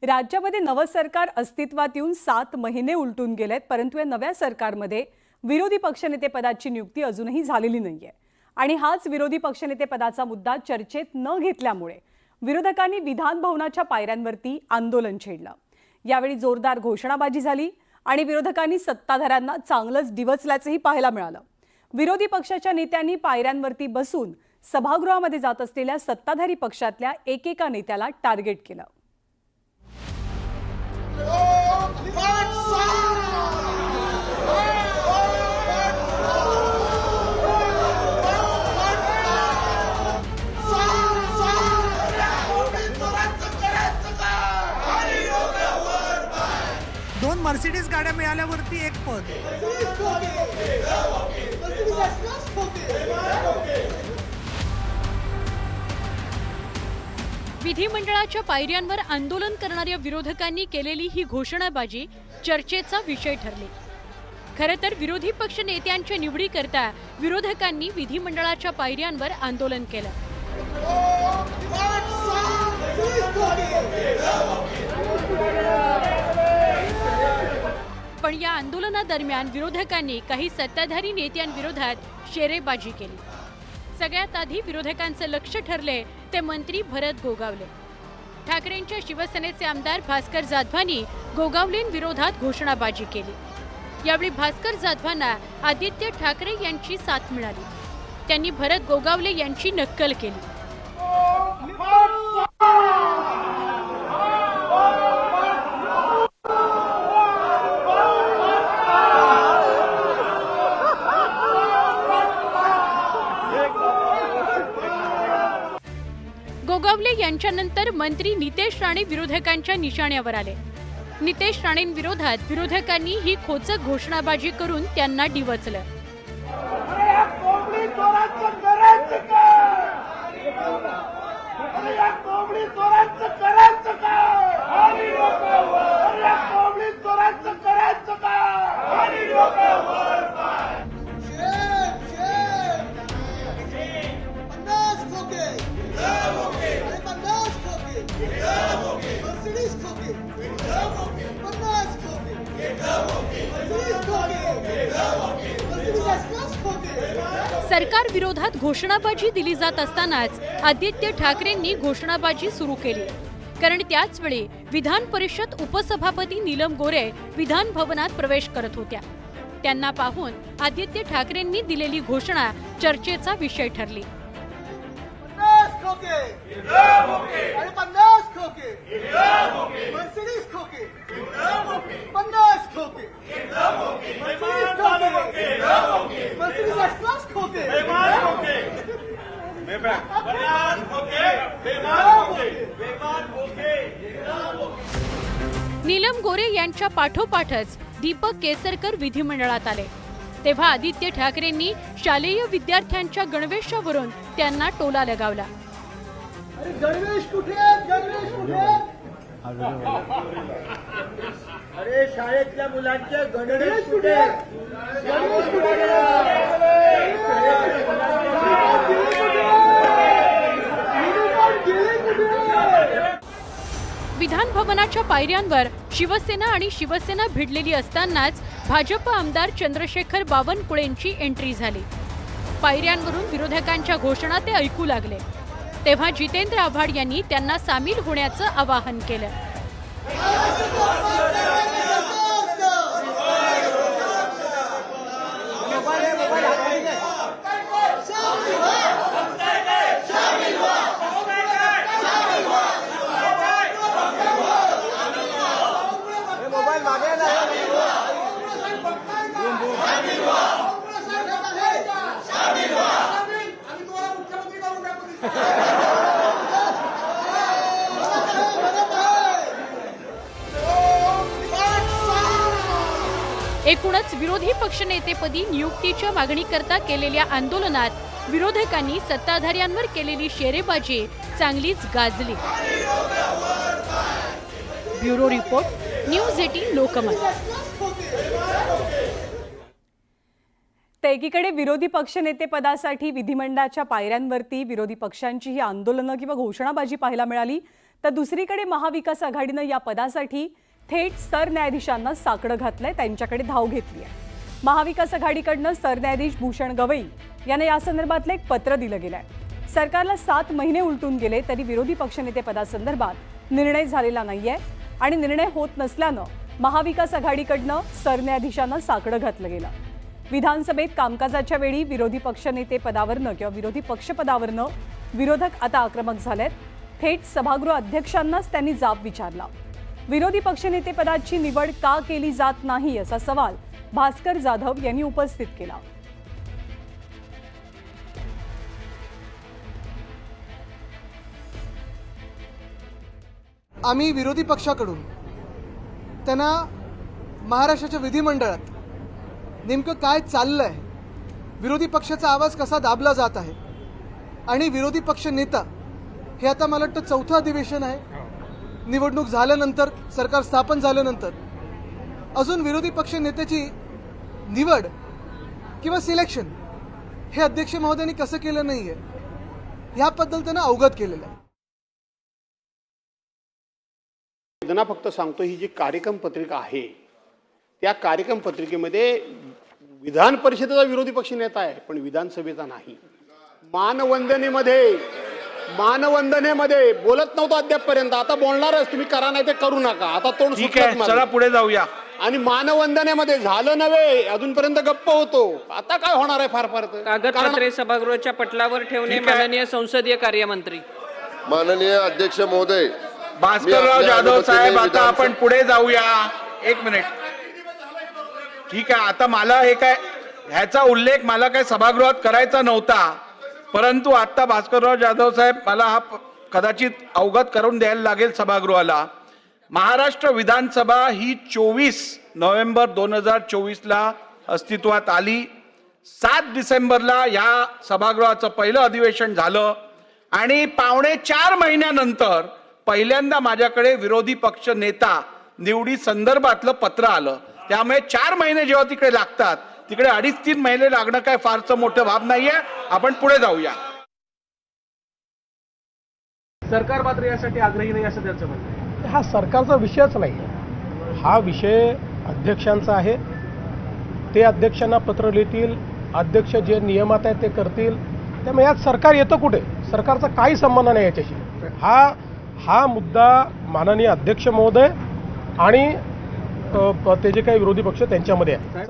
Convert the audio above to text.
राज्यामध्ये नवं सरकार अस्तित्वात येऊन 7 महिने उलटून गेलेत, परंतु या नव्या सरकारमध्ये विरोधी पक्षनेतेपदाची नियुक्ती अजूनही झालेली नाहीये आणि हाच विरोधी पक्षनेतेपदाचा मुद्दा चर्चेत न घेतल्यामुळे विरोधकांनी विधान भवनाच्या पायऱ्यांवरती आंदोलन छेडलं। यावेळी जोरदार घोषणाबाजी झाली आणि विरोधकांनी सत्ताधाऱ्यांना चांगलंच डिवचल्याचंही पाहायला मिळालं। विरोधी पक्षाच्या नेत्यांनी पायऱ्यांवरती बसून सभागृहामध्ये जात असलेल्या सत्ताधारी पक्षातल्या एकेका नेत्याला टार्गेट केलं। दोन मर्सिडीज गाड्या मिळाल्यावरती एक पद। विधिमंडळाच्या पायऱ्यांवर आंदोलन करणाऱ्या विरोधकांनी केलेली ही घोषणाबाजी चर्चेचा विषय ठरली। खरं तर विरोधी पक्ष नेत्यांच्या निवडीकरता विरोधकांनी विधिमंडळाच्या पायऱ्यांवर आंदोलन केलं। पण या आंदोलनादरम्यान विरोधकांनी काही सत्ताधारी नेत्यांविरोधात शेरेबाजी केली। सगळ्यात आधी विरोधकांचं लक्ष ठरले ते मंत्री भरत गोगावले। ठाकरेंच्या शिवसेनेचे आमदार भास्कर जाधवांनी गोगावलेंविरोधात घोषणाबाजी केली। यावेळी भास्कर जाधवांना आदित्य ठाकरे यांची साथ मिळाली। त्यांनी भरत गोगावले यांची नक्कल केली। गोगावले यांच्यानंतर मंत्री नितेश राणे विरोधकांच्या निशाण्यावर आले। नितेश राणेंविरोधात विरोधकांनी ही खोचक घोषणाबाजी करून त्यांना डिवचलं। सरकार विरोधात घोषणाबाजी दिली जात असतानाच आदित्य ठाकरेंनी घोषणाबाजी सुरू केली, कारण त्याच वेळी विधान परिषद उपसभापती नीलम गोरे विधान भवनात प्रवेश करत होत्या। त्यांना पाहून आदित्य ठाकरेंनी दिलेली घोषणा चर्चेचा विषय ठरली। नीलम गोरे यांच्या पाठोपाठच दीपक केसरकर विधिमंडळात आले। तेव्हा आदित्य ठाकरेंनी शालेय विद्यार्थ्यांच्या गणवेशावरून त्यांना टोला लगावला। गणवेश कुठे आहेत? गणवेश कुठे आहेत? अरे शाळेतल्या मुलांचे गणवेश कुठे आहेत? गणवेश कुठे विधान भवनाच्या पायऱ्यांवर शिवसेना आणि शिवसेना भिडलेली असतानाच भाजप आमदार चंद्रशेखर बावनकुळेंची एंट्री झाली। पायऱ्यांवरून विरोधकांच्या घोषणा ते ऐकू लागले। तेव्हा जितेंद्र आव्हाड यांनी त्यांना सामील होण्याचं आवाहन केलं। एकूणच विरोधी पक्षनेतेपदी नियुक्तीच्या मागणीकरता केलेल्या आंदोलनात विरोधकांनी सत्ताधाऱ्यांवर केलेली शेरेबाजी चांगलीच गाजली। Bureau report, news 18 Lokmat. तर एकीकडे विरोधी पक्षनेतेपदासाठी विधिमंडळाच्या पायऱ्यांवरती विरोधी पक्षांची ही आंदोलनं किंवा घोषणाबाजी पाहायला मिळाली, तर दुसरीकडे महाविकास आघाडीनं या पदासाठी थेट सरन्यायाधीशांना साकडं घातलंय, त्यांच्याकडे धाव घेतली आहे. महाविकास आघाडीकडनं सरन्यायाधीश भूषण गवई यांना या संदर्भातलं एक पत्र दिलं गेलंय. सरकारला 7 महिने उलटून गेले तरी विरोधी पक्षनेते पदासंदर्भात निर्णय झालेला नाहीये आणि निर्णय होत नसल्यानं महाविकास आघाडीकडनं सरन्यायाधीशांना साकडं घातलं गेलं. विधानसभेत कामकाजाच्या वेळी विरोधी पक्षनेते पदावरनं किंवा विरोधी पक्षपदावरनं विरोधक आता आक्रमक झालेत. थेट सभागृह अध्यक्षांनाच त्यांनी जाब विचारला. विरोधी पक्षनेते पदाची निवड का केली जात नाही असा सवाल भास्कर जाधव यांनी उपस्थित केला. आम्ही विरोधी पक्षाकडून त्यांना महाराष्ट्राच्या विधिमंडळात नेमकं काय चाललंय, विरोधी पक्षाचा आवाज कसा दाबला जात आहे आणि विरोधी पक्ष नेता हे आता मला वाटतं 4थं अधिवेशन आहे. निवडणूक झाल्यानंतर, सरकार स्थापन झाल्यानंतर अजून विरोधी पक्ष नेत्याची निवड किंवा सिलेक्शन हे अध्यक्ष महोदयांनी कसं केलं नाहीये याबद्दल त्यांना अवगत केलेलं आहे. त्यांना फक्त सांगतो, ही जी कार्यक्रम पत्रिका आहे त्या कार्यक्रम पत्रिकेमध्ये विधान परिषदेचा विरोधी पक्ष नेता आहे पण विधानसभेचा नाही. मानवंदनेमध्ये बोलत नव्हतो अद्यापपर्यंत, आता बोलणारच. तुम्ही करा नाही ते करू नका, आता तोंड सुटलं. चला पुढे जाऊया. आणि मानवंदनेमध्ये झालं नव्हे, अजूनपर्यंत गप्प होतो. आता काय होणार आहे? फार फार कागदपत्रे सभागृहाच्या पटलावर ठेवणे माननीय संसदीय कार्यमंत्री. माननीय अध्यक्ष महोदय, भास्करराव जाधव साहेब, आता आपण पुढे जाऊया. 1 मिनिट. ठीक आहे, आता मला हे काय ह्याचा उल्लेख मला काय सभागृहात करायचा नव्हता, परंतु आता भास्करराव जाधव साहेब मला हा कदाचित अवगत करून द्यायला लागेल सभागृहाला. महाराष्ट्र विधानसभा ही 24 नोव्हेंबर 2024ला अस्तित्वात आली. 7 डिसेंबरला या सभागृहाचं पहिलं अधिवेशन झालं आणि 4.5 महिन्यानंतर पहिल्यांदा माझ्याकडे विरोधी पक्ष नेता निवडी संदर्भातलं पत्र आलं. त्यामुळे 4 महिने जेव्हा तिकडे लागतात, तिकडे 2.5-3 महिने लागणं काय फारसं मोठं बाब नाहीये. आपण पुढे जाऊया. सरकार मात्र यासाठी आग्रही नाही असं त्यांचं म्हणणं आहे. हा सरकारचा विषयच नाही, हा विषय अध्यक्षांचा आहे. ते अध्यक्षांना पत्र लिहितील, अध्यक्ष जे नियमात आहे ते करतील. त्यामुळे यात सरकार येतं कुठे? सरकारचा काही संबंध नाही याच्याशी. हा मुद्दा माननीय अध्यक्ष महोदय आणि ते जे काही विरोधी पक्ष त्यांच्यामध्ये आहे.